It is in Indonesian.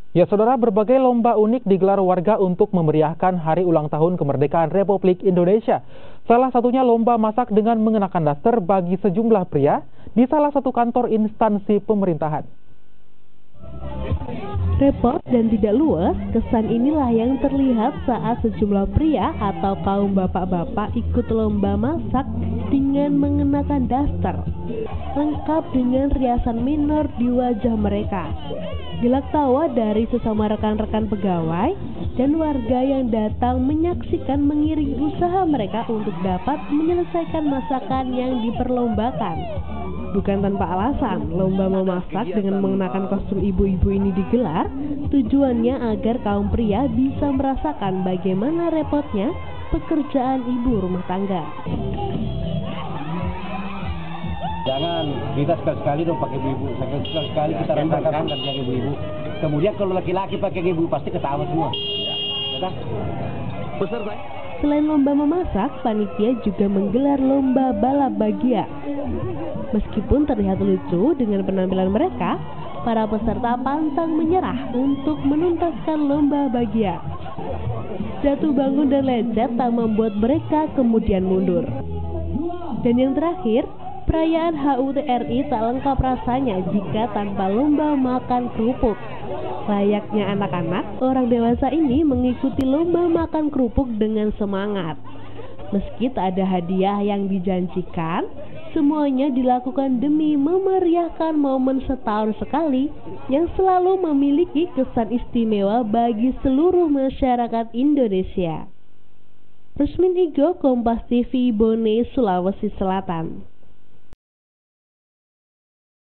Ya saudara, berbagai lomba unik digelar warga untuk memeriahkan hari ulang tahun kemerdekaan Republik Indonesia. Salah satunya lomba masak dengan mengenakan daster bagi sejumlah pria di salah satu kantor instansi pemerintahan. Repot dan tidak luas, kesan inilah yang terlihat saat sejumlah pria atau kaum bapak-bapak ikut lomba masak dengan mengenakan daster, lengkap dengan riasan minor di wajah mereka. Gelak tawa dari sesama rekan-rekan pegawai dan warga yang datang menyaksikan mengiring usaha mereka untuk dapat menyelesaikan masakan yang diperlombakan. Bukan tanpa alasan, lomba memasak dengan mengenakan kostum ibu-ibu ini digelar, tujuannya agar kaum pria bisa merasakan bagaimana repotnya pekerjaan ibu rumah tangga. Jangan, kita sekali-sekali dong pakai ibu-ibu, sekali-sekali kita rasakan kerja ibu-ibu. Kemudian kalau laki-laki pakai ibu pasti ketawa semua. Ya, besar saya. Selain lomba memasak, panitia juga menggelar lomba balap bagia. Meskipun terlihat lucu dengan penampilan mereka, para peserta pantang menyerah untuk menuntaskan lomba bagia. Jatuh bangun dan lecet tak membuat mereka kemudian mundur. Dan yang terakhir, perayaan HUT RI tak lengkap rasanya jika tanpa lomba makan kerupuk. Layaknya anak-anak, orang dewasa ini mengikuti lomba makan kerupuk dengan semangat. Meski tak ada hadiah yang dijanjikan, semuanya dilakukan demi memeriahkan momen setahun sekali yang selalu memiliki kesan istimewa bagi seluruh masyarakat Indonesia. Rusmin Igo, Kompas TV, Bone, Sulawesi Selatan.